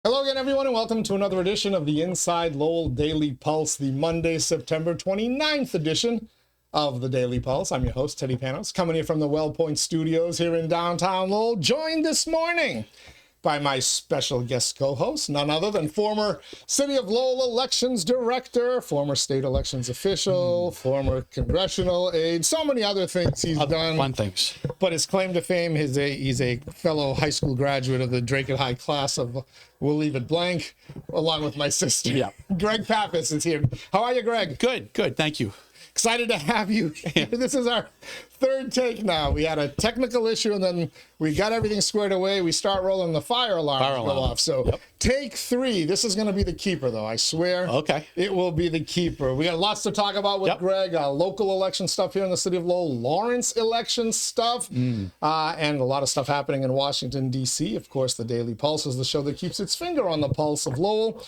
Hello again, everyone, and welcome to another edition of the Inside Lowell Daily Pulse, the Monday, September 29th edition of the Daily Pulse. I'm your host, Teddy Panos, coming here from the WellPoint Studios here in downtown Lowell, joined this morning by my special guest co-host, none other than former City of Lowell Elections Director, former state elections official, former congressional aide, so many other things he's done. Fun things. But his claim to fame is he's a fellow high school graduate of the Drake and High class of We'll Leave It Blank, along with my sister. Yeah. Greg Pappas is here. How are you, Greg? Good. Thank you. Excited to have you here. This is our third take now. We had a technical issue, and then we got everything squared away. We start rolling, the fire alarm go off. So take three. This is going to be the keeper, though. I swear. Okay. It will be the keeper. We got lots to talk about with Greg. Local election stuff here in the city of Lowell, Lawrence election stuff, and a lot of stuff happening in Washington, D.C. Of course, the Daily Pulse is the show that keeps its finger on the pulse of Lowell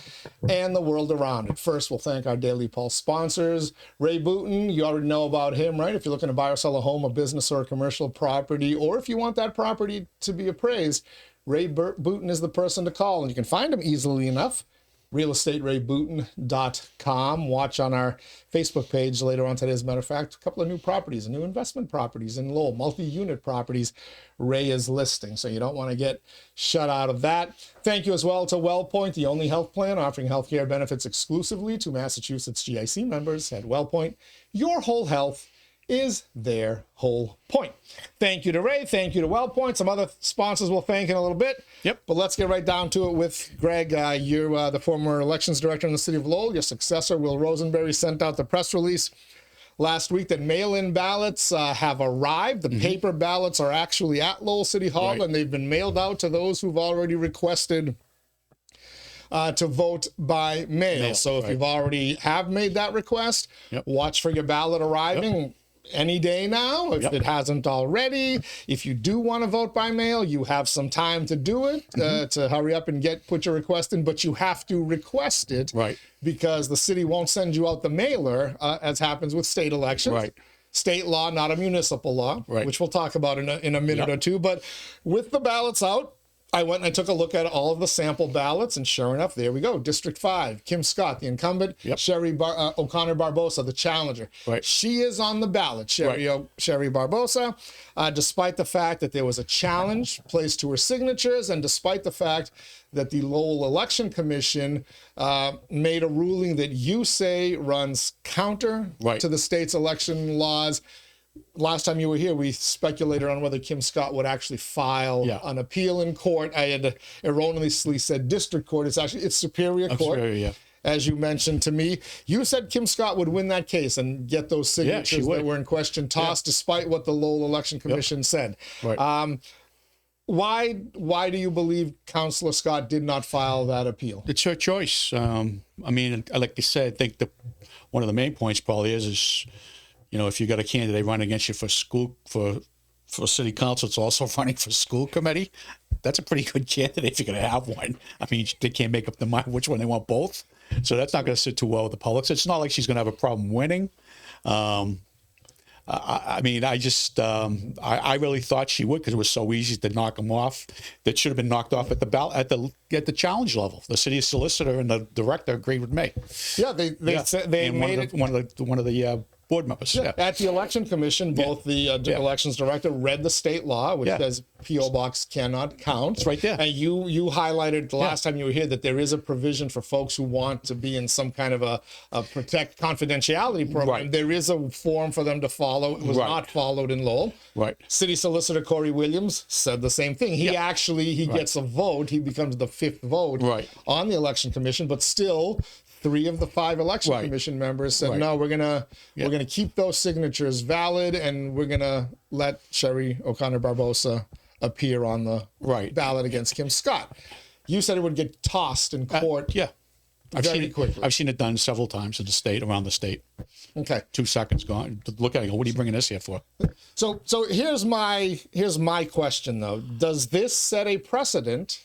and the world around it. First, we'll thank our Daily Pulse sponsors. Ray Booten, you already know about him, right? If you're looking to buy or sell a home, a business, or a commercial property, or if you want that property to be appraised, Ray Booten is the person to call, and you can find him easily enough. realestaterayBooten.com. Watch on our Facebook page later on today, as a matter of fact, a couple of new properties, new investment properties in Lowell, multi-unit properties Ray is listing, so you don't want to get shut out of that. Thank you as well to WellPoint, the only health plan offering healthcare benefits exclusively to Massachusetts GIC members. At WellPoint, your whole health is their whole point. Thank you to Ray. Thank you to WellPoint. Some other sponsors we'll thank in a little bit. But let's get right down to it with Greg. You're the former elections director in the city of Lowell. Your successor, Will Rosenberry, sent out the press release last week that mail-in ballots have arrived. The paper ballots are actually at Lowell City Hall, and they've been mailed out to those who've already requested to vote by mail. So if you've already have made that request, watch for your ballot arriving any day now, if it hasn't already. If you do want to vote by mail, you have some time to do it, to hurry up and put your request in, but you have to request it, because the city won't send you out the mailer, as happens with state elections. State law, not a municipal law, which we'll talk about in a minute or two. But with the ballots out, I went and I took a look at all of the sample ballots, and sure enough, there we go. District 5, Kim Scott, the incumbent, Sherry O'Connor Barbosa, the challenger. She is on the ballot, Sherry Barbosa, despite the fact that there was a challenge placed to her signatures, and despite the fact that the Lowell Election Commission made a ruling that you say runs counter to the state's election laws. Last time you were here, we speculated on whether Kim Scott would actually file an appeal in court. I had erroneously said district court. It's Superior Court. As you mentioned to me, you said Kim Scott would win that case and get those signatures that were in question tossed, despite what the Lowell Election Commission said. Why do you believe Councilor Scott did not file that appeal? It's her choice. I mean, like you said, I think one of the main points probably is you know, if you got a candidate running against you for city council, it's also running for school committee. That's a pretty good candidate if you're going to have one. I mean, they can't make up their mind which one they want both. So that's not going to sit too well with the public. So it's not like she's going to have a problem winning. I mean, I really thought she would, because it was so easy to knock them off. That should have been knocked off at the challenge level. The city solicitor and the director agreed with me. Yeah, they said they made one of the board members. At the election commission, both the elections director read the state law, which says P.O. Box cannot count. It's right there. And you highlighted the last time you were here that there is a provision for folks who want to be in some kind of a protect confidentiality program. There is a form for them to follow. It was not followed in Lowell. City Solicitor Corey Williams said the same thing. He gets a vote. He becomes the fifth vote on the election commission, but still 3 of the 5 election commission members said, no, we're gonna keep those signatures valid, and we're gonna let Sherry O'Connor Barbosa appear on the ballot against Kim Scott. You said it would get tossed in court. Quickly. I've seen it done several times in the state, around the state. Okay. 2 seconds gone. Look at it. Go, what are you bringing this here for? So here's my question though. Does this set a precedent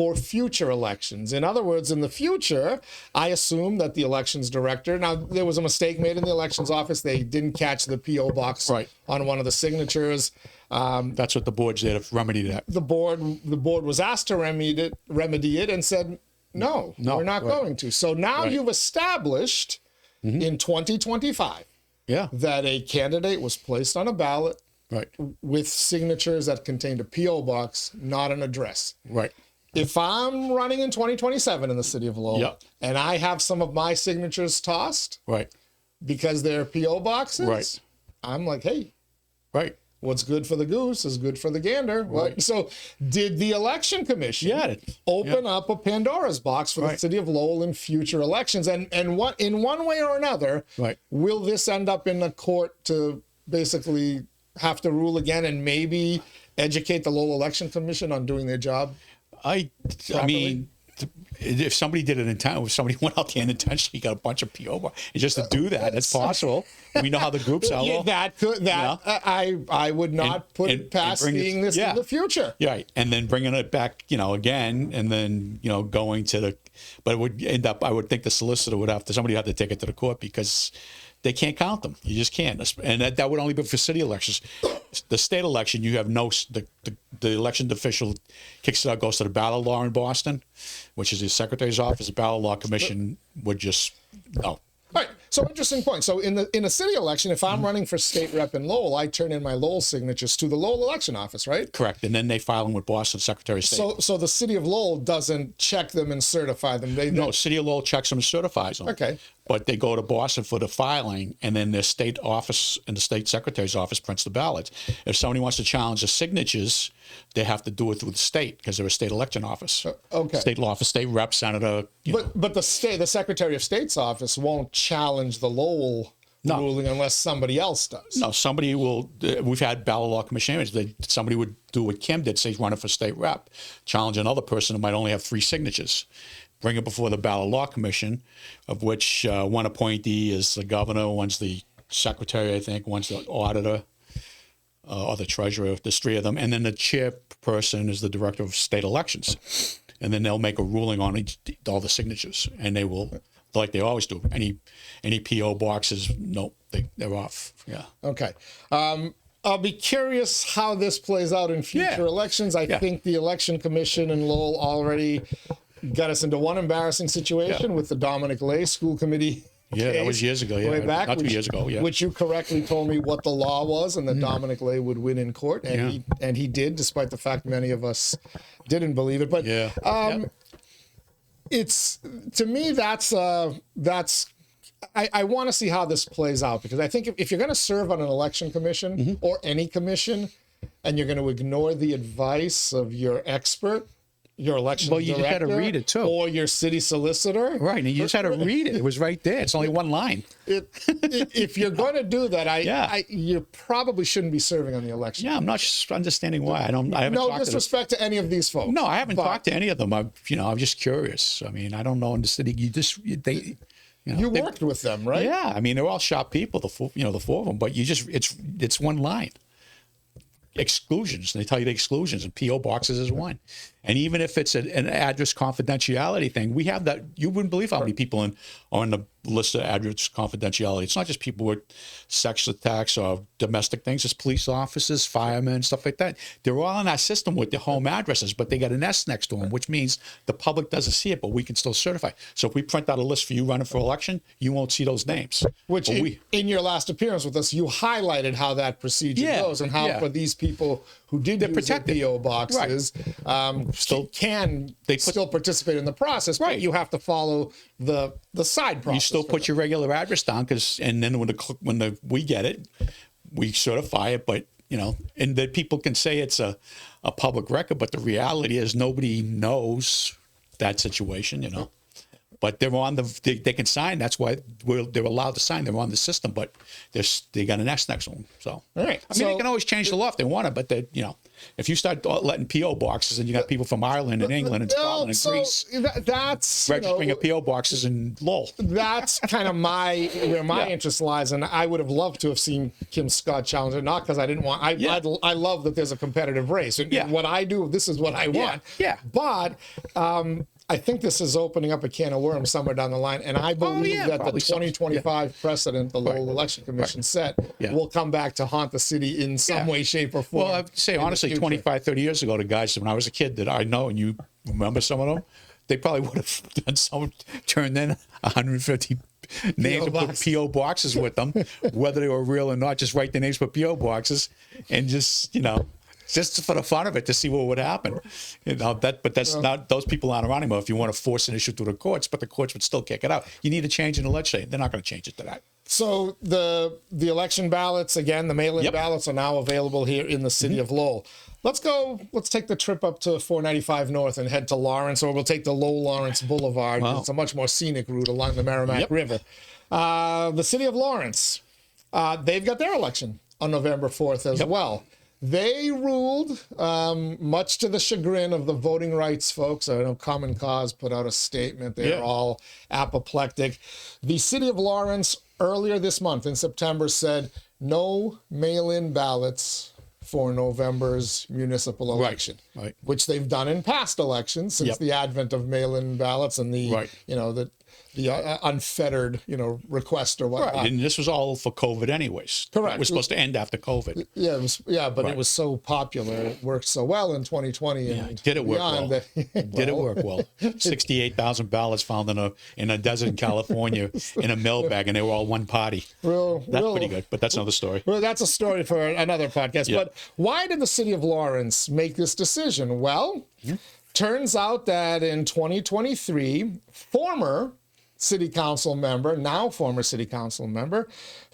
for future elections. In other words, in the future, I assume that the elections director, now there was a mistake made in the elections office. They didn't catch the P.O. box Right. on one of the signatures. That's what the board's there to remedy that. The board was asked to remedy it and said, no, we're not going to. So now you've established in 2025 that a candidate was placed on a ballot with signatures that contained a P.O. box, not an address. Right. If I'm running in 2027 in the city of Lowell and I have some of my signatures tossed because they're P.O. boxes, I'm like, hey, what's good for the goose is good for the gander. Right. So did the election commission open up a Pandora's box for the city of Lowell in future elections? And what, in one way or another, will this end up in the court to basically have to rule again and maybe educate the Lowell Election Commission on doing their job? I mean, if somebody did it in town, if somebody went out there and intentionally got a bunch of PO boxes, just to do that, it's possible. We know how the groups are. I would not put it past seeing this in the future. Right, and then bringing it back, again, and then going to the, but it would end up. I would think the solicitor would have to, somebody had to take it to the court because they can't count them. You just can't, and that would only be for city elections. The state election, you have no, the election official kicks it out, goes to the ballot law in Boston, which is the secretary's office. The ballot law commission would just, no. All right. So interesting point. So in a city election, if I'm running for state rep in Lowell, I turn in my Lowell signatures to the Lowell election office, right? Correct. And then they file them with Boston Secretary of State. So the city of Lowell doesn't check them and certify them. No, city of Lowell checks them and certifies them. Okay. But they go to Boston for the filing, and then their state office and the state secretary's office prints the ballots. If somebody wants to challenge the signatures, they have to do it through the state because they're a state election office. Okay. State law office, state rep, senator. But the secretary of state's office won't challenge the Lowell ruling unless somebody else does. No, somebody will. We've had ballot law commissioners. Somebody would do what Kim did, say he's running for state rep, challenge another person who might only have 3 signatures. Bring it before the ballot law commission, of which one appointee is the governor, one's the secretary, I think, one's the auditor or the treasurer. There's 3 of them, and then the chairperson is the director of state elections, and then they'll make a ruling on all the signatures, and they will, like they always do. Any PO boxes, nope, they're off. Yeah. Okay. I'll be curious how this plays out in future elections. I think the election commission in Lowell already got us into one embarrassing situation with the Dominic Lay school committee. Yeah, that was years ago. Yeah, way back, not 2 years ago. Yeah, which you correctly told me what the law was, and that Dominic Lay would win in court, and he did, despite the fact many of us didn't believe it. But it's, to me, that's I want to see how this plays out, because I think if you're going to serve on an election commission or any commission, and you're going to ignore the advice of your expert, your election director, just had to read it too, or your city solicitor, right? And you just had to read it. It was right there. It's only one line. If you're going to do that, you probably shouldn't be serving on the election. Yeah, I'm not understanding why. I haven't. No disrespect to any of these folks. No, I haven't talked to any of them. I'm just curious. I mean, I don't know in the city. You worked with them, right? Yeah, I mean, they're all sharp people. The 4 of them, but it's one line. Exclusions. They tell you the exclusions, and PO boxes is one. And even if it's an address confidentiality thing, we have that. You wouldn't believe how many people are on the list of address confidentiality. It's not just people with sex attacks or domestic things. It's police officers, firemen, stuff like that. They're all in our system with their home addresses, but they got an S next to them, which means the public doesn't see it, but we can still certify. So if we print out a list for you running for election, you won't see those names. Which in your last appearance with us, you highlighted how that procedure goes, and how for these people who did use the PO boxes, still participate in the process, but you have to follow the side process. You still put your regular address down, and then when we get it, we certify it. But and that people can say it's a public record, but the reality is nobody knows that situation. but they're on they can sign. That's why they're allowed to sign. They're on the system, but they got an X next to them. So, all right. I mean, they can always change the law if they want to, but they, if you start letting PO boxes and you got people from Ireland and England and Scotland and Greece, that's registering PO boxes in Lowell. That's kind of where my interest lies, and I would have loved to have seen Kim Scott challenge it, not because I didn't want. I love that there's a competitive race, and what I do, this is what I want. Yeah. But I think this is opening up a can of worms somewhere down the line, and I believe that the 2025 precedent the Lowell Election Commission set will come back to haunt the city in some way, shape, or form. Well, I'd say honestly, 25, 30 years ago, the guys, when I was a kid that I know, and you remember some of them, they probably would have done turned in 150 names and put PO boxes with them, whether they were real or not. Just write the names, put PO boxes, and just just for the fun of it, to see what would happen. But that's not, those people aren't around anymore. If you want to force an issue through the courts, but the courts would still kick it out. You need a change in the legislature. They're not going to change it to that. So the election ballots, again, the mail-in ballots are now available here in the city of Lowell. Let's take the trip up to 495 North and head to Lawrence, or we'll take the Lowell-Lawrence Boulevard. Wow. It's a much more scenic route along the Merrimack River. The city of Lawrence, they've got their election on November 4th as well. They ruled, much to the chagrin of the voting rights folks. I know 𝐃𝐚𝐢𝐥𝐲 put out a statement. They're all apoplectic. The city of Lawrence, earlier this month in September, said no mail-in ballots for November's municipal election, which they've done in past elections since the advent of mail-in ballots and the unfettered request or whatnot. Right. And this was all for COVID anyways. Correct. It was supposed to end after COVID. Yeah, it was so popular. It worked so well in 2020 and did it work beyond. well? Did it work well? 68,000 ballots found in a desert in California in a mail bag, and they were all one party. That's pretty good, but that's another story. Well, that's a story for another podcast. But why did the city of Lawrence make this decision? Well, turns out that in 2023, former city council member,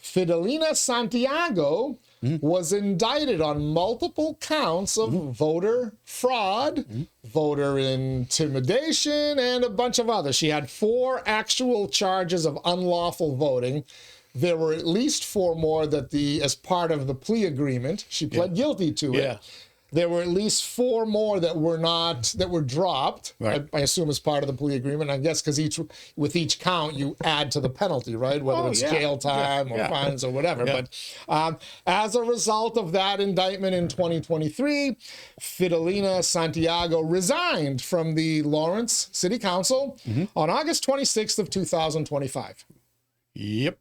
Fidelina Santiago, was indicted on multiple counts of voter fraud, voter intimidation, and a bunch of others. She had 4 actual charges of unlawful voting. There were at least 4 more that as part of the plea agreement, she pled guilty to it. There were at least 4 more that were dropped. I assume as part of the plea agreement. I guess because with each count you add to the penalty, right? Whether it's jail time or fines or whatever. But as a result of that indictment in 2023, Fidelina Santiago resigned from the Lawrence City Council on August 26th of 2025. Yep.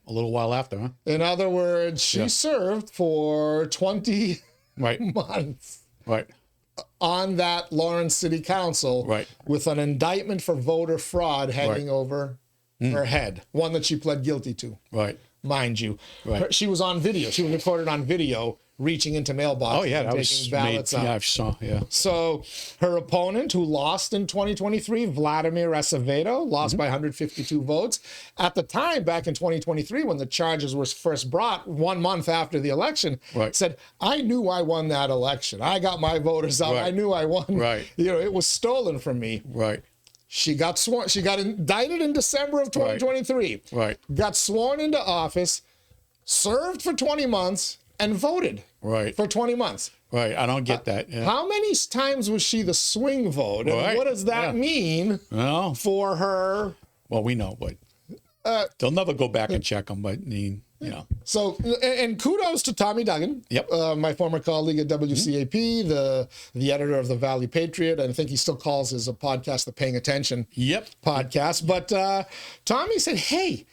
A little while after, huh? In other words, she served for 20 months on that Lawrence City Council with an indictment for voter fraud hanging over her head, one that she pled guilty to, mind you. She was on video. She was recorded on video reaching into mailboxes and taking ballots out. I saw, So her opponent, who lost in 2023, Vladimir Acevedo, lost by 152 votes. At the time, back in 2023, when the charges were first brought, 1 month after the election, said, I knew I won that election. I got my voters out. I knew I won. It was stolen from me. She got sworn. She got indicted in December of 2023. Got sworn into office, served for 20 months, and voted for 20 months. I don't get that. How many times was she the swing vote? And what does that mean for her? Well, we know, but they'll never go back and check them. But I mean, So, and kudos to Tommy Duggan, my former colleague at WCAP, the editor of the Valley Patriot. I think he still calls his podcast the Paying Attention podcast. But Tommy said, hey,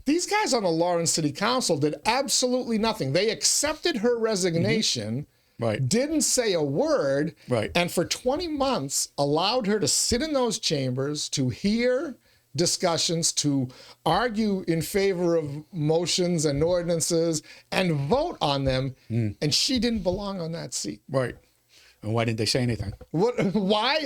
these guys on the Lawrence City Council did absolutely nothing. They accepted her resignation, didn't say a word, and for 20 months allowed her to sit in those chambers to hear discussions, to argue in favor of motions and ordinances and vote on them, and she didn't belong on that seat. And why didn't they say anything? Why?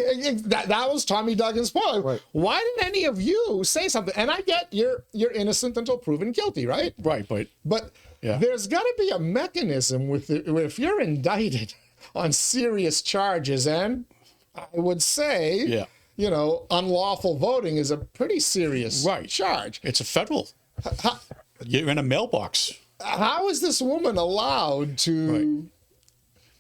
That was Tommy Duggan's point. Why didn't any of you say something? And I get you're innocent until proven guilty, right? But there's got to be a mechanism if you're indicted on serious charges, and I would say unlawful voting is a pretty serious charge. It's a federal. You're in a mailbox. How is this woman allowed to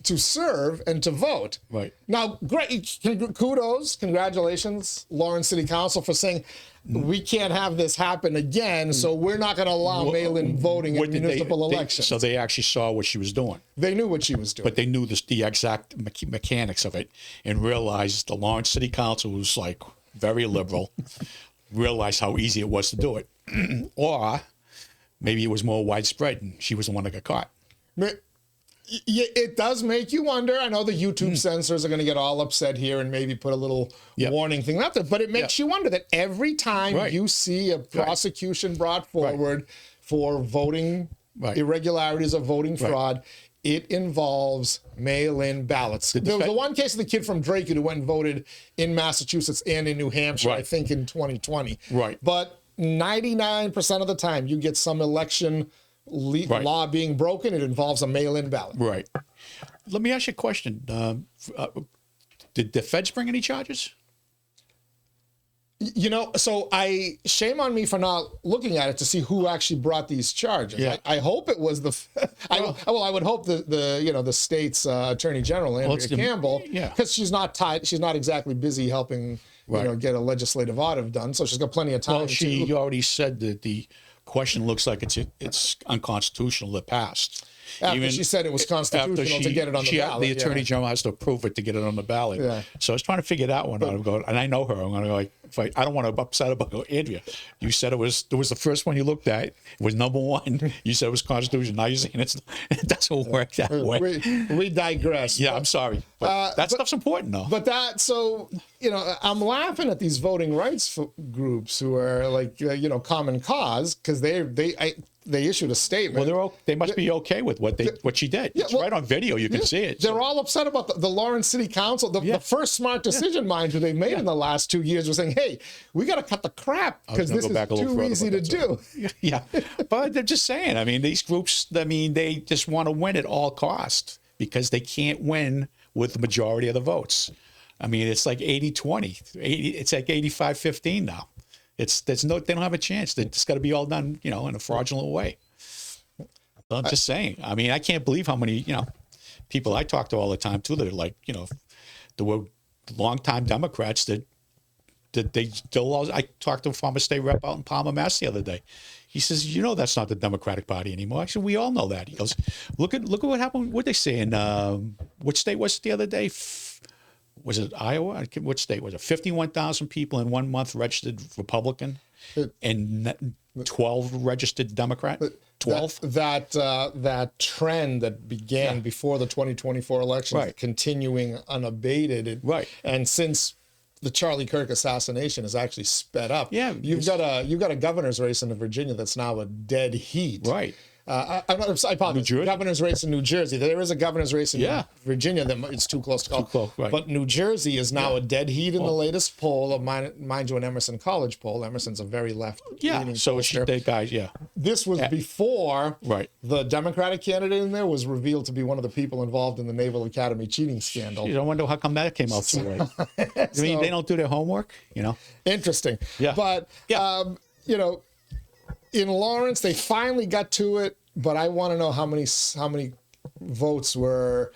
serve and to vote? Right. Now, great, kudos, congratulations, Lawrence City Council, for saying we can't have this happen again, so we're not going to allow mail-in voting in municipal elections. So they actually saw what she was doing. They knew what she was doing. But they knew the exact mechanics of it and realized the Lawrence City Council was like very liberal, realized how easy it was to do it. Or maybe it was more widespread and she was the one that got caught. It does make you wonder. I know the YouTube censors are going to get all upset here and maybe put a little warning thing out there, but it makes you wonder that every time you see a prosecution brought forward for voting irregularities or voting fraud, it involves mail-in ballots. There was the one case of the kid from Drake who went and voted in Massachusetts and in New Hampshire, I think in 2020. Right. But 99% of the time you get some election law being broken, it involves a mail-in ballot. Right. Let me ask you a question. Did the feds bring any charges? So shame on me for not looking at it to see who actually brought these charges. Yeah. I hope it was I would hope the state's attorney general, Andrea Campbell, because she's not exactly busy helping get a legislative audit done, so she's got plenty of time. Well, she already said that the question looks like it's unconstitutional to pass. After she said it was constitutional to get it on the ballot. The attorney general has to approve it to get it on the ballot. Yeah. So I was trying to figure that one out. And I know her. I'm going to go I don't want to upset about Andrea. You said it was the first one you looked at. It was number one. You said it was constitutional. Now you're saying it doesn't work that way. We digress. Yeah, I'm sorry. But that stuff's important, though. But I'm laughing at these voting rights groups who are like, Common Cause, because they issued a statement. Well, they must be okay with what she did. It's right on video. You can see it. They're all upset about the Lawrence City Council. The first smart decision, mind you, they've made in the last 2 years was saying, hey, we got to cut the crap because this is too easy to do. Yeah. But they're just saying, I mean, these groups, they just want to win at all costs because they can't win with the majority of the votes. I mean, it's like 80-20. It's like 85-15 now. They don't have a chance. It's got to be all done, in a fraudulent way. So I'm just saying. I mean, I can't believe how many, people I talk to all the time too. They're like, there were longtime Democrats that they still. I talked to a former state rep out in Palmer, Mass. the other day. He says, that's not the Democratic Party anymore. I said, we all know that. He goes, look at what happened. What they say in which state was it the other day? Was it Iowa? Which state was it? 51,000 people in 1 month registered Republican, and 12 registered Democrat. 12. That trend that began before the 2024 election, continuing unabated. And since the Charlie Kirk assassination has actually sped up. Yeah, you've got a governor's race in Virginia that's now a dead heat. Right. I apologize. Governor's race in New Jersey. There is a governor's race in Virginia that it's too close to call. But New Jersey is now a dead heat in the latest poll of mind you, an Emerson College poll. Emerson's a very left. So it's they guys. This was before the Democratic candidate in there was revealed to be one of the people involved in the Naval Academy cheating scandal. I wonder how come that came out so late. I mean, they don't do their homework. Interesting. Yeah. But in Lawrence, they finally got to it. But I want to know how many votes were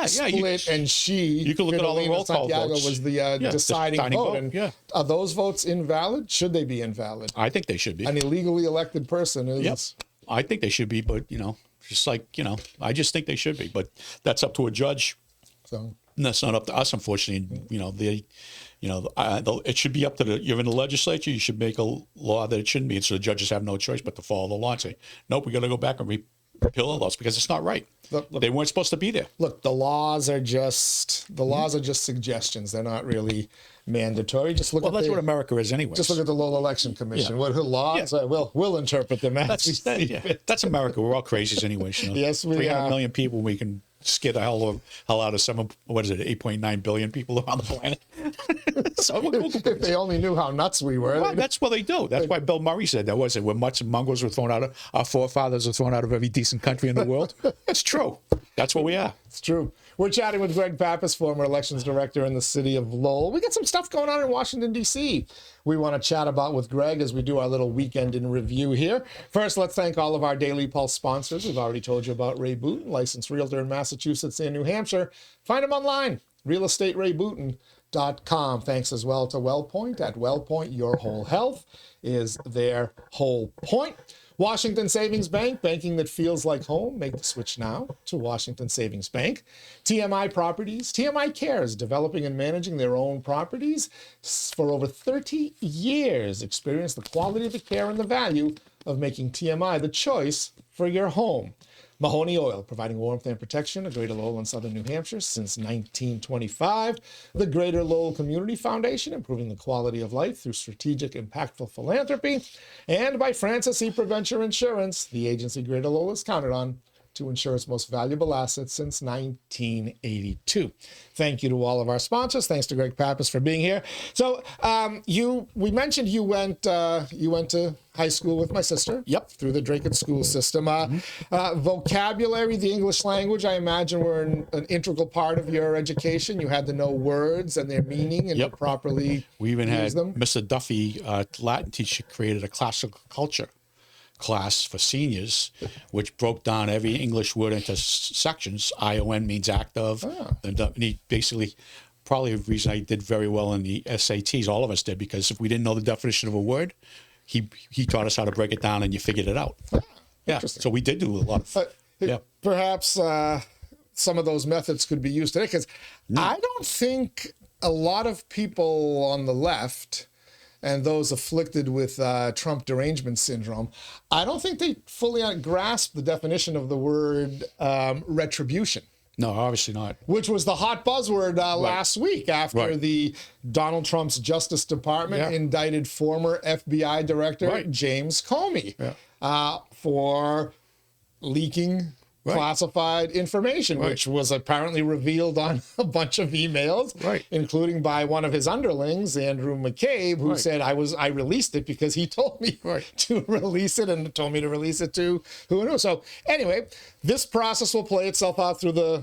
split, and you can look at all the roll call votes. Was the deciding vote. And are those votes invalid? Should they be invalid? I think they should be. An illegally elected person is. Yep. I think they should be, but just like I just think they should be. But that's up to a judge. So that's not up to us, unfortunately. It should be up to you're in the legislature. You should make a law that it shouldn't be, and so the judges have no choice but to follow the law and say, nope, we got to go back and repeal the laws because it's not right. Look, they weren't supposed to be there. Look, the laws are just suggestions. They're not really mandatory. Just look. Well, that's what America is anyway. Just look at the Lowell Election Commission. What laws? We'll interpret them. That's America. We're all crazies anyway. Yes, we are. 300 million people. We can scare the hell out of 8.9 billion people around the planet. So if they only knew how nuts we were. Well, that's what they do. That's why Bill Murray said that, was it? When mutts and mongrels were thrown out of, our forefathers were thrown out of every decent country in the world. It's true. That's what we are. It's true. We're chatting with Greg Pappas, former elections director in the city of Lowell. We got some stuff going on in Washington, D.C. we want to chat about with Greg as we do our little weekend in review here. First, let's thank all of our Daily Pulse sponsors. We've already told you about Ray Booten, licensed realtor in Massachusetts and New Hampshire. Find him online, realestaterayBooten.com. Thanks as well to WellPoint. At WellPoint, your whole health is their whole point. Washington Savings Bank, banking that feels like home. Make the switch now to Washington Savings Bank. TMI Properties, TMI Cares, developing and managing their own properties for over 30 years. Experience the quality of the care and the value of making TMI the choice for your home. Mahoney Oil, providing warmth and protection to Greater Lowell and Southern New Hampshire since 1925. The Greater Lowell Community Foundation, improving the quality of life through strategic, impactful philanthropy. And by Francis E. Preventure Insurance, the agency Greater Lowell has counted on to insure its most valuable assets since 1982. Thank you to all of our sponsors. Thanks to Greg Pappas for being here. So we mentioned you went to high school with my sister. Yep. Through the Drake school system. Vocabulary, the English language, I imagine were an integral part of your education. You had to know words and their meaning and to properly We even use had them. Mr. Duffy, Latin teacher, created a classical culture class for seniors, which broke down every English word into sections. ION means act of. And he basically, probably the reason I did very well in the SATs, all of us did, because if we didn't know the definition of a word, he taught us how to break it down and you figured it out. Yeah, so we did do a lot of, Perhaps some of those methods could be used today, because I don't think a lot of people on the left and those afflicted with Trump derangement syndrome, I don't think they fully grasp the definition of the word retribution. No, obviously not. Which was the hot buzzword last week after the Donald Trump's Justice Department indicted former FBI Director James Comey for leaking classified information, which was apparently revealed on a bunch of emails, including by one of his underlings, Andrew McCabe, who said, I released it because he told me to release it and told me to release it to who knew. So anyway, this process will play itself out through the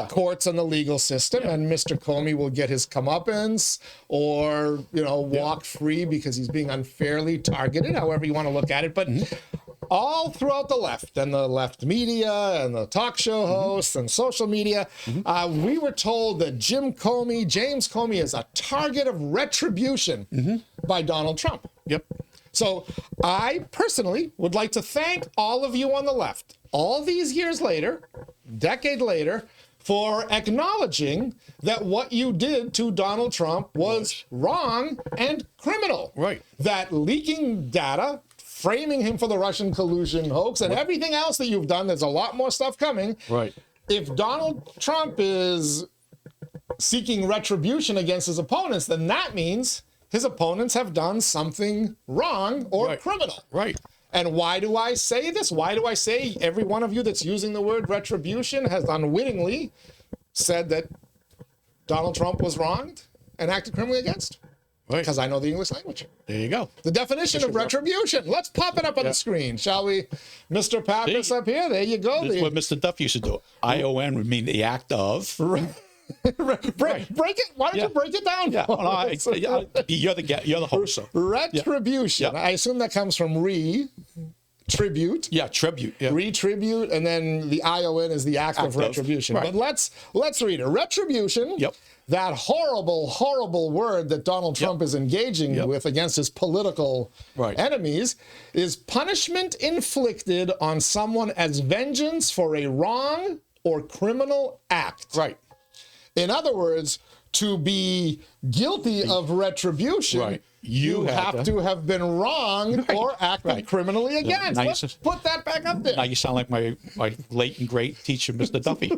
courts and the legal system, and Mr. Comey will get his comeuppance or, walk free because he's being unfairly targeted, however you want to look at it. But all throughout the left and the left media and the talk show hosts and social media, we were told that James Comey is a target of retribution by Donald Trump. So I personally would like to thank all of you on the left, all these years later, decade later, for acknowledging that what you did to Donald Trump was wrong and criminal. That leaking data, framing him for the Russian collusion hoax, and everything else that you've done, there's a lot more stuff coming. If Donald Trump is seeking retribution against his opponents, then that means his opponents have done something wrong or criminal. And why do I say this? Why do I say every one of you that's using the word retribution has unwittingly said that Donald Trump was wronged and acted criminally against? Because I know the English language. There you go. The definition of retribution. Let's pop it up on the screen, shall we? Mr. Pappas up here. There you go. This is what Mr. Duff used to do. ION would mean the act of. break it. Why don't you break it down? You're the host. So. Retribution. I assume that comes from tribute. Tribute. Retribute, and then the ION is the act of retribution. But let's read it. Retribution. That horrible, horrible word that Donald Trump is engaging with against his political enemies is punishment inflicted on someone as vengeance for a wrong or criminal act. In other words, to be guilty of retribution, you have to have been wronged or acted criminally against. Let's put that back up there. Now you sound like my late and great teacher, Mr. Duffy,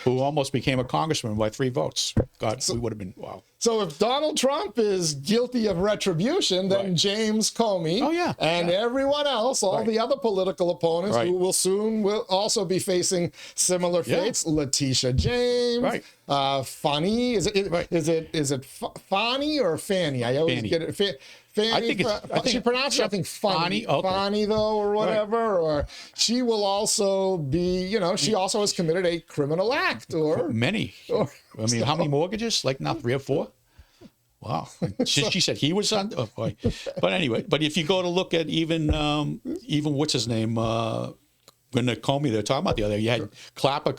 who almost became a congressman by 3 votes. God, we would have been, wow. So if Donald Trump is guilty of retribution, then James Comey and everyone else, all the other political opponents who will also be facing similar fates, Letitia James, Funny, is it Fani or Fanny? I always Fanny. get it. Fanny. I think she pronounced it, I think, funny. Okay. Fani, though, or whatever. Right. Or she will also be, she also has committed a criminal act. Or many. I mean, how many mortgages? Like now 3 or 4? Wow. She said he was on. Oh boy. But anyway, if you go to look at even what's his name, when 𝐃𝐚𝐢𝐥𝐲 they're talking about the other day, you had Clapper,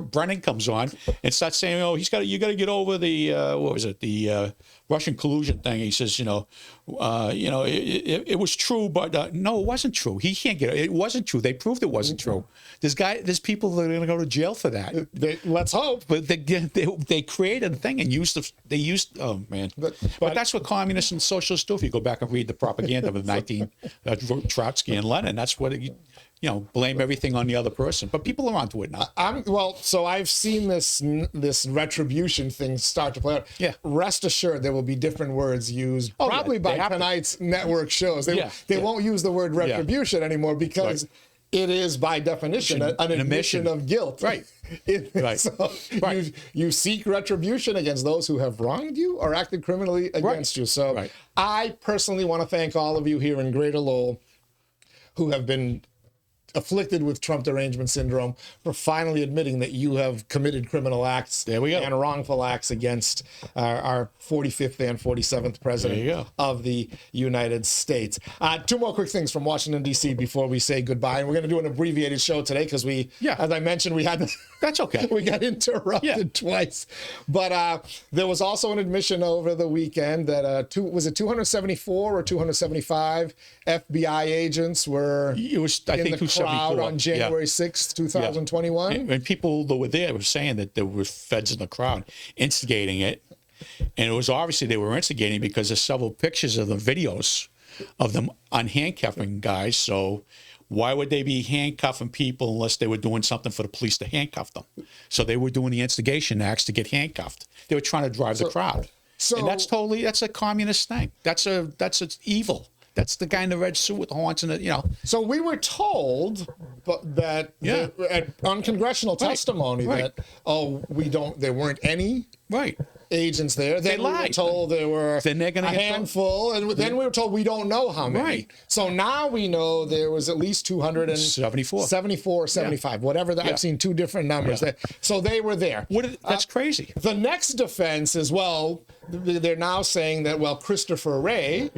Brennan comes on and starts saying, "Oh, you got to get over the what was it, the Russian collusion thing." He says, it was true, but no, it wasn't true. He can't get it. It wasn't true. They proved it wasn't true. There's people that are going to go to jail for that. Let's hope. But they created a thing and used. Oh man. But that's what communists and socialists do. If you go back and read the propaganda of the Trotsky and Lenin, that's what blame everything on the other person. But people are onto it now. So I've seen this retribution thing start to play out. Yeah. Rest assured, there will be different words used, probably by tonight's network shows. They won't use the word retribution anymore because it is by definition an admission of guilt. Right. So you seek retribution against those who have wronged you or acted criminally against you. So I personally want to thank all of you here in Greater Lowell who have been afflicted with Trump derangement syndrome for finally admitting that you have committed criminal acts and wrongful acts against our 45th and 47th president of the United States. 2 more quick things from Washington, D.C. before we say goodbye. And we're going to do an abbreviated show today because as I mentioned, we had... That's okay. We got interrupted twice. But there was also an admission over the weekend that, was it 274 or 275 FBI agents were in the crowd on January 6th, 2021? And people that were there were saying that there were feds in the crowd instigating it. And it was obviously they were instigating because there's several pictures of the videos of them unhandcuffing guys. So why would they be handcuffing people unless they were doing something for the police to handcuff them? So they were doing the instigation acts to get handcuffed. They were trying to drive the crowd. And that's a communist thing. That's evil. That's the guy in the red suit with the horns and So we were told that on congressional testimony that there weren't any agents there. Then we were told there were a handful, and then we were told we don't know how many. So now we know there was at least 274, 75, whatever that. I've seen 2 different numbers. So they were there. That's crazy. The next defense is, they're now saying that, Christopher Wray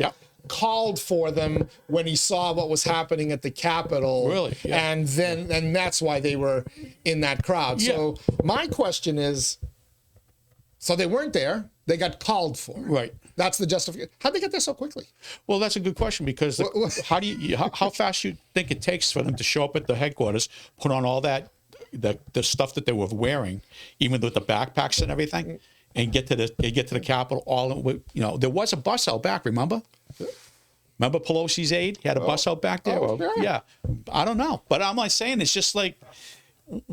called for them when he saw what was happening at the Capitol. Really? Yeah. And that's why they were in that crowd. Yeah. So my question is, so they weren't there, they got called for. Right. That's the justification. How'd they get there so quickly? Well, that's a good question because how fast you think it takes for them to show up at the headquarters, put on all that, the stuff that they were wearing, even with the backpacks and everything, and get to the Capitol there was a bus out back, remember? Remember Pelosi's aide? He had a bus out back there? Sure. Yeah. I don't know. But I'm like saying, it's just like,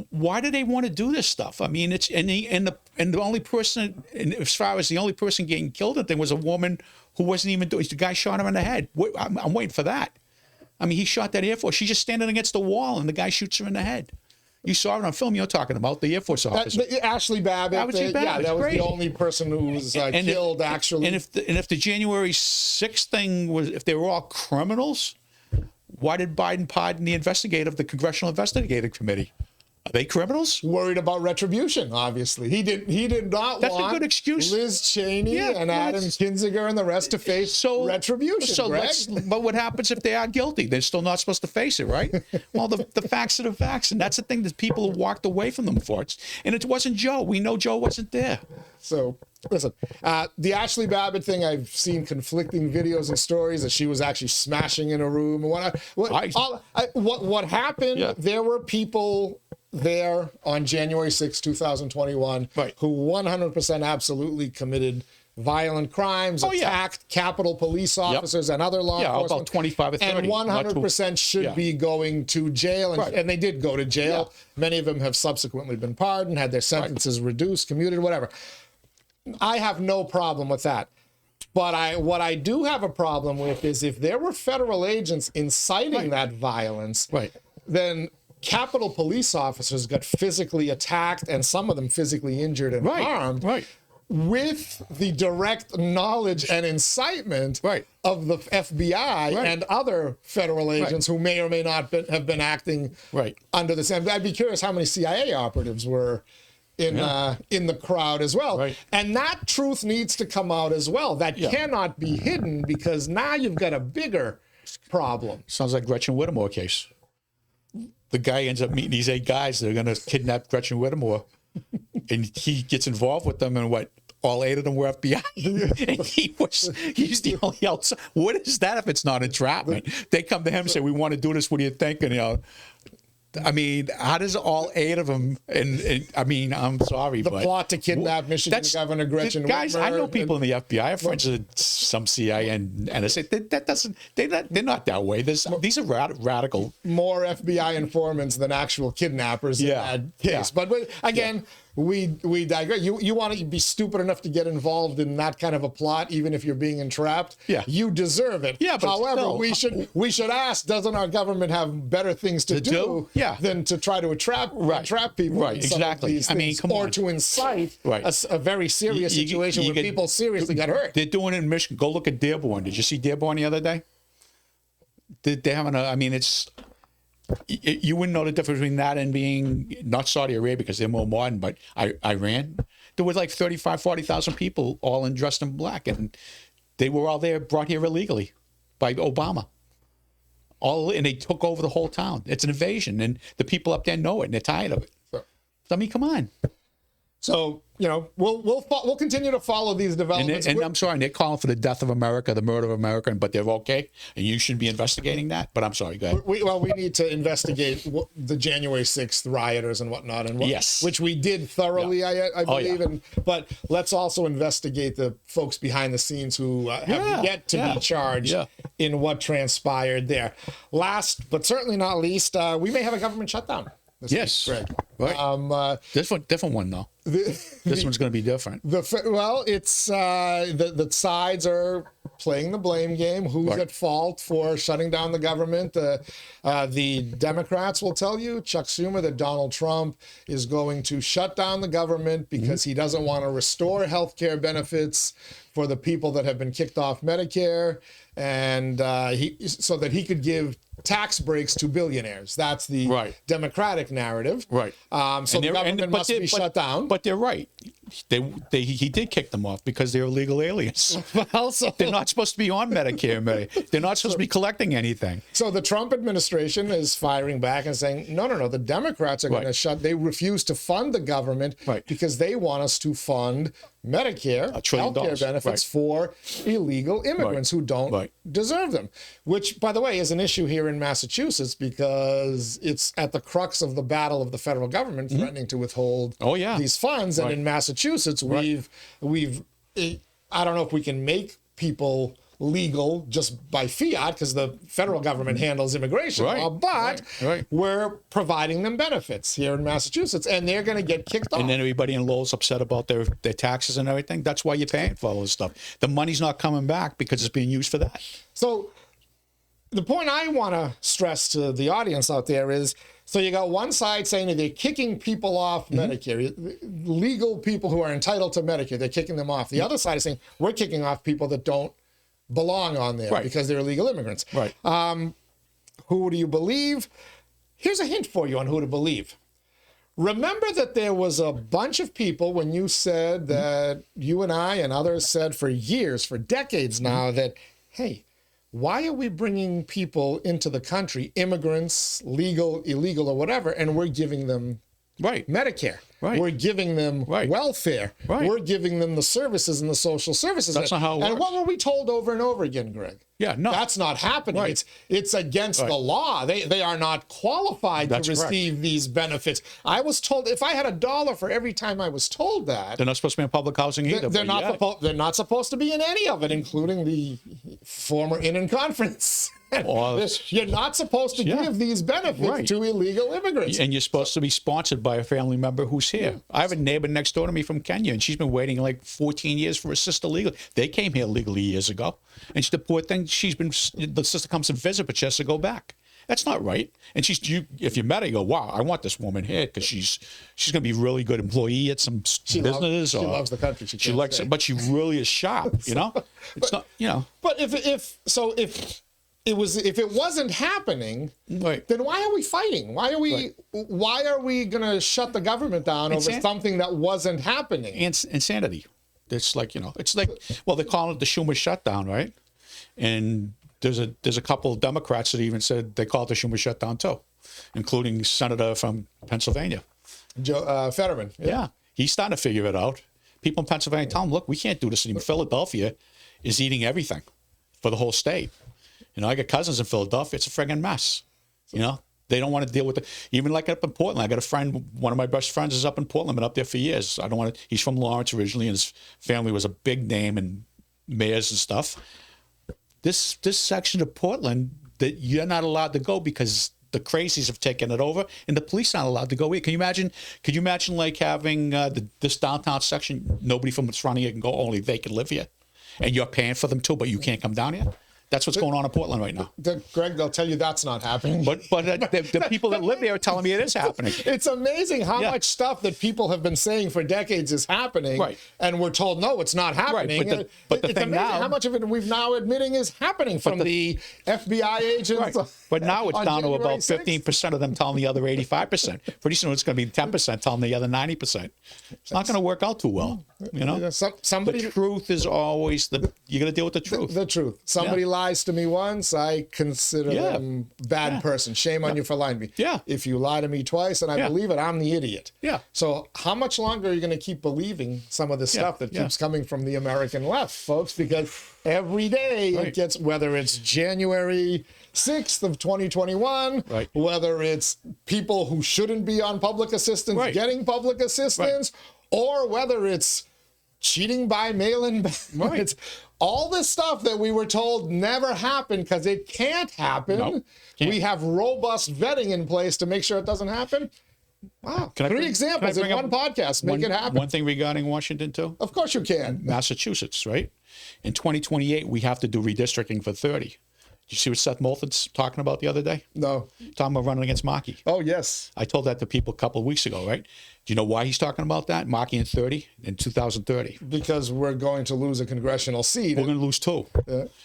why do they want to do this stuff? I mean, it's and the only person, as far as the only person getting killed, I think was a woman who wasn't even doing. The guy shot her in the head. I'm waiting for that. I mean, he shot that Air Force. She's just standing against the wall, and the guy shoots her in the head. You saw it on film. You're talking about the Air Force officer, Ashley Babbitt. That was the only person who was killed. Actually, and if the January 6th thing was, if they were all criminals, why did Biden pardon the investigator of the Congressional Investigative Committee? Are they criminals? Worried about retribution, obviously. He did not That's want a good excuse. Liz Cheney and Adam Kinzinger and the rest to face retribution. But what happens if they are guilty? They're still not supposed to face it, right? Well, the facts are the facts, and that's the thing that people have walked away from them for. And it wasn't Joe. We know Joe wasn't there. So, listen, the Ashley Babbitt thing, I've seen conflicting videos and stories that she was actually smashing in a room. What happened, there were people there on January 6, 2021, who 100% absolutely committed violent crimes, attacked Capitol police officers and other law enforcement. About 25 or 30. And 100% should be going to jail. And they did go to jail. Many of them have subsequently been pardoned, had their sentences reduced, commuted, whatever. I have no problem with that. But what I do have a problem with is if there were federal agents inciting that violence, then Capitol police officers got physically attacked and some of them physically injured and harmed. with the direct knowledge and incitement Right. of the FBI Right. and other federal agents who may or may not have been acting Right. under the same. I'd be curious how many CIA operatives were in the crowd as well. Right. And that truth needs to come out as well. That cannot be hidden, because now you've got a bigger problem. Sounds like Gretchen Whittemore case. The guy ends up meeting these 8 guys that are going to kidnap Gretchen Whittemore, and he gets involved with them, and all 8 of them were FBI. And he's the only outside. What is that if it's not entrapment? They come to him and say, "We want to do this. What do you think?" And I mean, how does all 8 of them? And I mean, I'm sorry, The but plot to kidnap Michigan Governor Gretchen guys, Whitmer. I know people in the FBI. I have friends with some CIA and NSA. That doesn't. They're not that way. These are radical. More FBI informants than actual kidnappers in that case. Yeah. But again, we digress. You want to be stupid enough to get involved in that kind of a plot, even if you're being entrapped. Yeah. You deserve it. Yeah, but however, no. we should ask: doesn't our government have better things to do? Yeah. Than to try to entrap people? Right. in some of Exactly. these I mean, things, come or on. to incite a very serious You situation where get- people seriously got hurt. They're doing it in Michigan. Go look at Dearborn. Did you see Dearborn the other day? They're having I mean, it's. You wouldn't know the difference between that and being not Saudi Arabia, because they're more modern, but Iran. There were like 40,000 people all dressed in black, and they were all there, brought here illegally by Obama. And they took over the whole town. It's an invasion, and the people up there know it, and they're tired of it. I mean, come on. So we'll continue to follow these developments. And I'm sorry, they're calling for the death of America, the murder of America, but they're okay, and you shouldn't be investigating that. But I'm sorry, go ahead. We need to investigate the January 6th rioters and whatnot, which we did thoroughly, I believe. But let's also investigate the folks behind the scenes who have yet to be charged in what transpired there. Last but certainly not least, we may have a government shutdown. Yes, Greg. Right. Different one though. This one's going to be different. It's the sides are playing the blame game. Who's at fault for shutting down the government? The Democrats will tell you, Chuck Schumer, that Donald Trump is going to shut down the government because he doesn't want to restore health care benefits for the people that have been kicked off Medicare, and so that he could give tax breaks to billionaires. That's the Democratic narrative. Right. So the government must be shut down. But they're right. He did kick them off because they're illegal aliens. Also, they're not supposed to be on Medicare. They're not supposed to be collecting anything. So the Trump administration is firing back and saying, no. The Democrats are going to shut. They refuse to fund the government because they want us to fund Medicare, healthcare benefits for illegal immigrants who don't deserve them, which, by the way, is an issue here in Massachusetts because it's at the crux of the battle of the federal government threatening to withhold these funds. And in Massachusetts, we've I don't know if we can make people legal just by fiat because the federal government handles immigration law, but we're providing them benefits here in Massachusetts, and they're going to get kicked off. And then everybody in Lowell's upset about their taxes and everything. That's why you're paying for all this stuff. The money's not coming back because it's being used for that. So the point I want to stress to the audience out there is, so you got one side saying that they're kicking people off Medicare, legal people who are entitled to Medicare, they're kicking them off. The other side is saying we're kicking off people that don't belong on there because they're illegal immigrants. Right. Who do you believe? Here's a hint for you on who to believe. Remember that there was a bunch of people when you said that you and I and others said for years, for decades now, that, hey, why are we bringing people into the country, immigrants, legal, illegal, or whatever, and we're giving them Medicare? We're giving them welfare. We're giving them the services and the social services. That's not how it works. And what were we told over and over again, Greg? Yeah, no. That's not happening. It's against the law. They are not qualified to receive these benefits. I was told if I had $1 for every time I was told that. They're not supposed to be in public housing either. They're not supposed to be in any of it, including the former Inn Conference. You're not supposed to give these benefits to illegal immigrants. And you're supposed to be sponsored by a family member who's here. I have a neighbor next door to me from Kenya, and she's been waiting like 14 years for a sister legally. They came here legally years ago. And the poor thing, the sister comes to visit, but she has to go back. That's not right. And if you met her, you go, wow, I want this woman here because she's going to be a really good employee at some business. She loves the country. She likes it, but she really is sharp. You know, it's not. You know. But if it wasn't happening, Right. then why are we fighting? Why are we gonna shut the government down over something that wasn't happening? Insanity. It's like, you know, it's like, well, they're calling it the Schumer shutdown, right? And there's a couple of Democrats that even said they call it the Schumer shutdown too, including Senator from Pennsylvania. Joe Fetterman. Yeah, he's starting to figure it out. People in Pennsylvania tell him, look, we can't do this anymore. Philadelphia is eating everything for the whole state. You know, I got cousins in Philadelphia. It's a friggin' mess. You know, they don't want to deal with it. Even like up in Portland, I got a friend, one of my best friends is up in Portland, been up there for years. I don't want to, he's from Lawrence originally, and his family was a big name and mayors and stuff. This section of Portland that you're not allowed to go because the crazies have taken it over, and the police aren't allowed to go in. Can you imagine? Could you imagine like having this downtown section? Nobody from surrounding it can go. Only they can live here, and you're paying for them too, but you can't come down here. That's what's going on in Portland right now. Greg, they'll tell you that's not happening. But the people that live there are telling me it is happening. It's amazing how much stuff that people have been saying for decades is happening, right? And we're told no, it's not happening. Right. But the it's thing amazing now, how much of it we've now admitting is happening from the FBI agents. Right. But now it's down to about 6th. 15% of them telling the other 85%. Pretty soon it's going to be 10% telling the other 90%. It's not going to work out too well. You know, the truth is always you got to deal with the truth. The truth. Somebody lies to me once, I consider them bad person. Shame on you for lying to me. Yeah. If you lie to me twice and I believe it, I'm the idiot. Yeah. So how much longer are you going to keep believing some of the stuff that keeps coming from the American left, folks? Because every day it gets, whether it's January 6th of 2021, whether it's people who shouldn't be on public assistance getting public assistance, or whether it's cheating by mail-in ballots, all this stuff that we were told never happened because it can't happen. No, we have robust vetting in place to make sure it doesn't happen. Wow. Three examples in one podcast make it happen. One thing regarding Washington, too? Of course you can. Massachusetts, right? In 2028, we have to do redistricting for 30. Did you see what Seth Moulton's talking about the other day? No. Talking about running against Markey. Oh, yes. I told that to people a couple of weeks ago, right? Do you know why he's talking about that? Markey in 2030. Because we're going to lose a congressional seat. We're going to lose 2.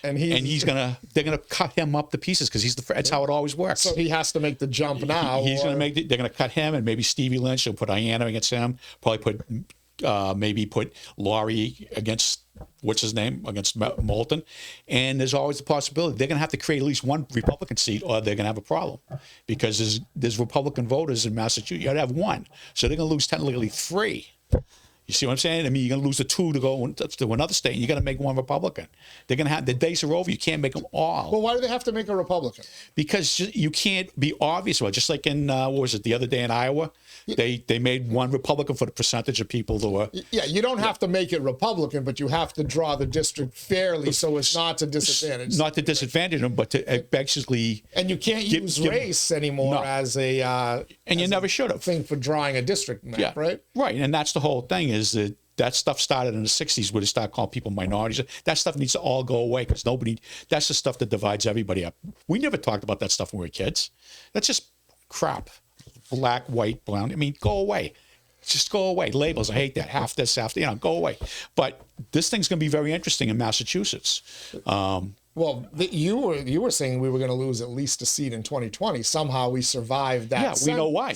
And they're going to cut him up to pieces because that's how it always works. So he has to make the jump now. They're going to cut him, and maybe Stevie Lynch will put Ayanna against him, probably put Laurie against, what's his name, against Moulton. And there's always the possibility they're going to have to create at least one Republican seat or they're going to have a problem because there's Republican voters in Massachusetts. You got to have one. So they're going to lose technically 3. You see what I'm saying? I mean, you're going to lose the 2 to go to another state, and you got to make one Republican. They're going to have, the days are over. You can't make them all. Well, why do they have to make a Republican? Because you can't be obvious about it. Just like in, what was it, the other day in Iowa? They made one Republican for the percentage of people that were... Yeah, you don't have to make it Republican, but you have to draw the district fairly so it's not to disadvantage. Not to disadvantage them, but to basically... And you can't use race anymore as a... and you never should have. ...thing for drawing a district map, right? Right, and that's the whole thing is that stuff started in the 60s where they started calling people minorities. That stuff needs to all go away because that's the stuff that divides everybody up. We never talked about that stuff when we were kids. That's just crap. Black, white, brown. I mean, go away. Just go away. Labels, I hate that. Half this, half that. Go away. But this thing's going to be very interesting in Massachusetts. Well, you were saying we were going to lose at least a seat in 2020. Somehow we survived that. Yeah, we know why.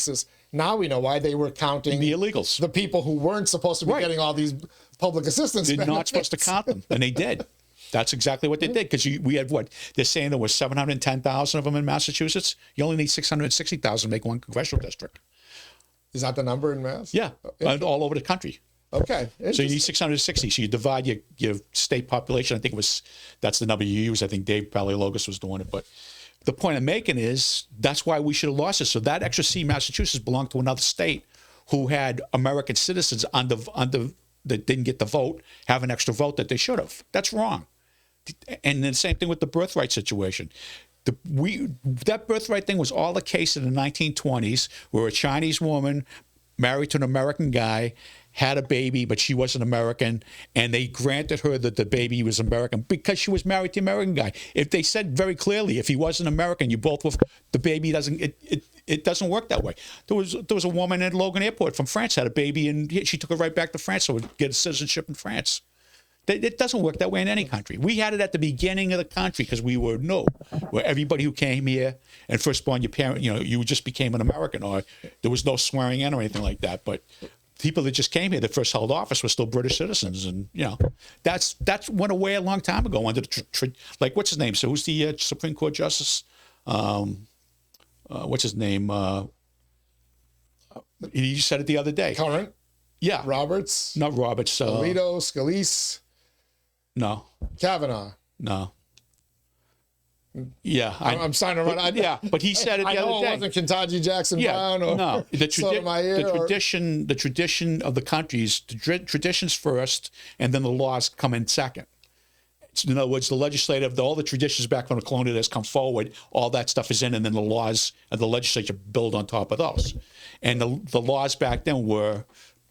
Now we know why they were counting the illegals, the people who weren't supposed to be getting all these public assistance. They're not supposed to count them, and they did. That's exactly what they did because we had what they're saying there was 710,000 of them in Massachusetts. You only need 660,000 to make one congressional district. Is that the number in Mass? Yeah, all over the country. Okay. So you need 660. So you divide your state population. I think that's the number you use. I think Dave Paleologos was doing it. But the point I'm making is that's why we should have lost it. So that extra seat in Massachusetts belonged to another state who had American citizens that didn't get the vote, have an extra vote that they should have. That's wrong. And then the same thing with the birthright situation. That birthright thing was all the case in the 1920s where a Chinese woman married to an American guy had a baby, but she wasn't American, and they granted her that the baby was American because she was married to an American guy. If they said very clearly, if he wasn't American, you both were, the baby doesn't. It doesn't work that way. There was a woman at Logan Airport from France had a baby, and she took her right back to France so would get a citizenship in France. It doesn't work that way in any country. We had it at the beginning of the country because we were new, where everybody who came here and firstborn, your parent, you just became an American, or there was no swearing in or anything like that. But people that just came here that first held office were still British citizens, and that's went away a long time ago under the like what's his name? So who's the Supreme Court justice? What's his name? You said it the other day. Current. Yeah. Roberts. Not Roberts. Alito, Scalise. No. Kavanaugh. No. Yeah, I'm starting to run. Yeah, but he said it the other day. I know it wasn't 𝐃𝐚𝐢𝐥𝐲 Jackson Brown or no. The Sotomayor. The tradition of the countries, traditions first, and then the laws come in second. In other words, the legislative, all the traditions back from the colonial days come forward. All that stuff is in, and then the laws of the legislature build on top of those. And the laws back then were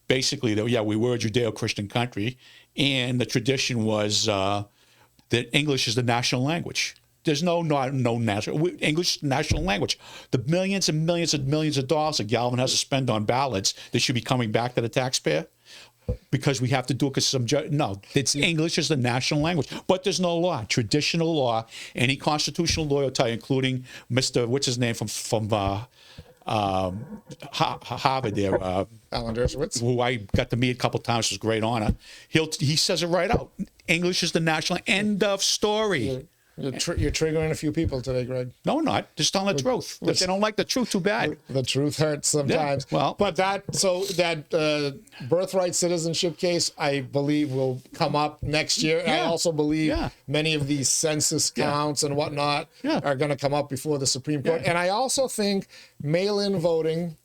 basically that we were a Judeo-Christian country, and the tradition was that English is the national language. There's no national English national language. The millions and millions and millions of dollars that Galvin has to spend on ballots that should be coming back to the taxpayer because we have to do it because it's English is the national language. But there's no law, traditional law. Any constitutional lawyer will tell you, including Mr. what's his name from Harvard there, Alan Dershowitz, who I got to meet a couple of times. It was a great honor. He says it right out. English is the national. End of story. You're triggering a few people today, Greg. No, not. Just telling the truth. If they don't like the truth, too bad. The truth hurts sometimes. Yeah, well, but that birthright citizenship case, I believe, will come up next year. Yeah. I also believe many of these census counts and whatnot are going to come up before the Supreme Court. And I also think mail-in voting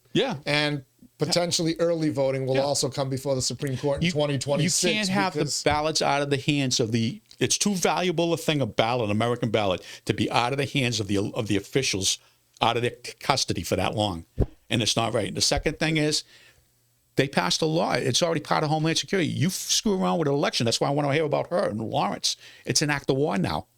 and potentially early voting will also come before the Supreme Court in 2026. You can't have the ballots out of the hands of the. It's too valuable a thing, a ballot, an American ballot, to be out of the hands of the officials, out of their custody for that long, and it's not right. The second thing is, they passed a law. It's already part of Homeland Security. You screw around with an election. That's why I want to hear about her and Lawrence. It's an act of war now.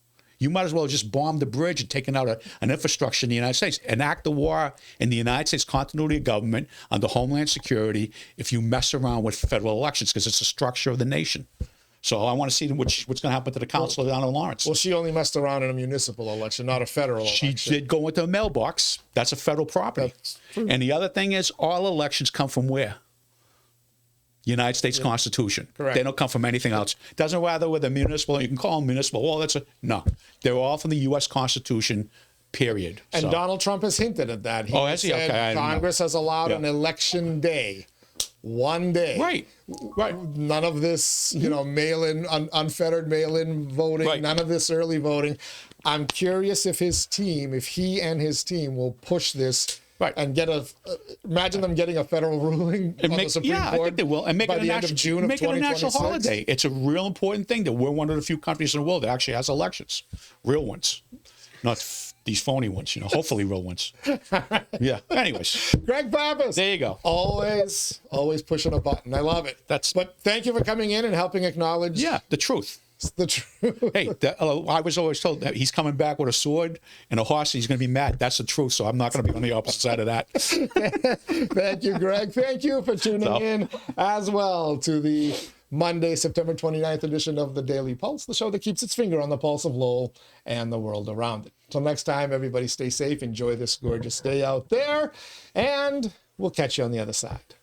You might as well just bomb the bridge and taken out an infrastructure in the United States. An act of war in the United States continuity of government under Homeland Security if you mess around with federal elections because it's the structure of the nation. So I want to see what's going to happen to the council down in Lawrence. Well, she only messed around in a municipal election, not a federal election. She did go into a mailbox. That's a federal property. And the other thing is all elections come from where? United States Constitution. Correct. They don't come from anything else. Doesn't matter whether municipal, you can call them municipal. Well, no. They're all from the U.S. Constitution, period. And Donald Trump has hinted at that. He has he? said Okay, Congress has allowed an election day. One day. Right. None of this, mail-in, unfettered mail-in voting, none of this early voting. I'm curious if he and his team will push this and get imagine them getting a federal ruling on the Supreme Court. I think they will. And make by it the end of June of 2026. Make it a national holiday. It's a real important thing that we're one of the few countries in the world that actually has elections. Real ones. Not these phony ones, hopefully real ones. Yeah. Anyways. Greg Pappas. There you go. Always pushing a button. I love it. But thank you for coming in and helping acknowledge. Yeah, the truth. The truth. Hey, I was always told that he's coming back with a sword and a horse and he's going to be mad. That's the truth. So I'm not going to be on the opposite side of that. Thank you, Greg. Thank you for tuning in as well to the Monday, September 29th edition of the Daily Pulse, the show that keeps its finger on the pulse of Lowell and the world around it. Till next time, everybody stay safe. Enjoy this gorgeous day out there. And we'll catch you on the other side.